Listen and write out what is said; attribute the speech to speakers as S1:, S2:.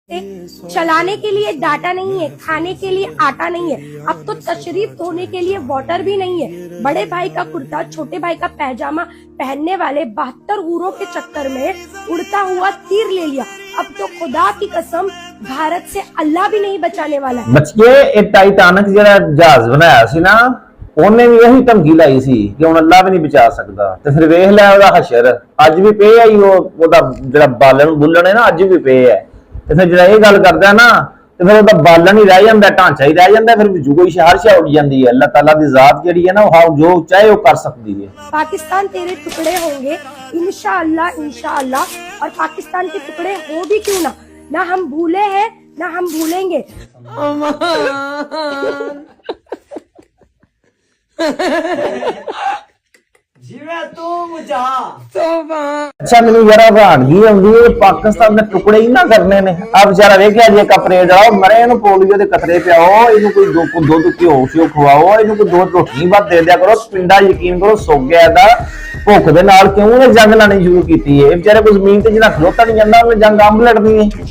S1: चलाने के लिए डाटा नहीं है, खाने के लिए आटा नहीं है, अब तो तशरीफ धोने के लिए वाटर भी नहीं है। बड़े भाई का कुर्ता, छोटे भाई का पैजामा पहनने वाले 72 हूरों के चक्कर में उड़ता हुआ तीर ले लिया। अब तो खुदा की कसम भारत से अल्लाह भी नहीं बचाने वाला है।
S2: बच्चे टाइटैनिक ਜਿਹੜਾ ਜਹਾਜ਼ ਬਣਾਇਆ ਸੀ ਨਾ, ਉਹਨੇ ਵੀ ਇਹੀ ਧਮਕੀ ਲਾਈ ਸੀ ਕਿ ਹੁਣ ਅੱਲਾ ਵੀ ਨਹੀਂ ਬਚਾ ਸਕਦਾ। ਤੇ ਫਿਰ ਵੇਖ ਲੈ ਉਹਦਾ ਹਸ਼ਰ ਅੱਜ ਵੀ ਪਏ ਆਈ, ਉਹਦਾ ਜਿਹੜਾ ਬਾਲਣ ਬੁੱਲਣ ਹੈ ਨਾ ਅੱਜ ਵੀ ਪਏ ਹੈ। ਤੇ ਫਿਰ ਜਿਹੜਾ ਇਹ ਗੱਲ ਕਰਦਾ ਨਾ ਤੇ ਫਿਰ ਉਹਦਾ ਬਾਲਣ ਹੀ ਰਹਿ ਜਾਂਦਾ, ਢਾਂਚਾ ਹੀ ਰਹਿ ਜਾਂਦਾ, ਫਿਰ ਵਿੱਚੋਂ ਕੋਈ ਸ਼ਹਿਰ ਉੱਡ ਜਾਂਦੀ ਹੈ। ਅੱਲਾਹ ਤਾਲਾ ਦੀ ਜ਼ਾਤ ਜਿਹੜੀ ਹੈ ਨਾ ਉਹ ਜੋ ਚਾਹੇ ਉਹ ਕਰ ਸਕਦੀ ਹੈ।
S1: पाकिस्तान तेरे टुकड़े होंगे इंशाअल्लाह इंशाअल्लाह, और पाकिस्तान के टुकड़े हो भी क्यों ना हम भूले हैं ना हम भूलेंगे।
S2: अच्छा मैंने जरा हैरानगी आउंदी है, पाकिस्तान ਦੇ ਟੁਕੜੇ ਹੀ ਨਾ ਕਰਨੇ ਨੇ। ਆ ਵਿਚਾਰਾ ਵੇਖਿਆ ਜੇ ਕਪਰੇਡ ਆ ਮਰੇ, ਇਹਨੂੰ ਪੋਲੀਓ ਦੇ ਕਤਰੇ ਪਿਆਓ, ਇਹਨੂੰ ਕੋਈ ਦੁੱਧ ਘਿਓ ਸ਼ਿਓ ਖਵਾਓ, ਇਹਨੂੰ ਕੋਈ ਦੋ ਰੋਟੀ ਬਾਤ ਦੇ ਦਿਆ ਕਰੋ। ਪਿੰਡਾ ਯਕੀਨ ਕਰੋ ਸੁੱਕ ਗਿਆ ਇਹਦਾ ਭੁੱਖ ਦੇ ਨਾਲ। ਕਿਉਂ ਇਹ ਜੰਗ ਲਾਣੀ ਸ਼ੁਰੂ ਕੀਤੀ ਹੈ? ਇਹ ਵਿਚਾਰੇ ਕੋਈ ਜ਼ਮੀਨ ਤੇ ਜਿਹੜਾ ਖਲੋਤਾ ਨਹੀਂ ਜਾਂਦਾ ਉਹਨੇ ਜੰਗ ਅੰਬ ਲੜਨੀ ਹੈ।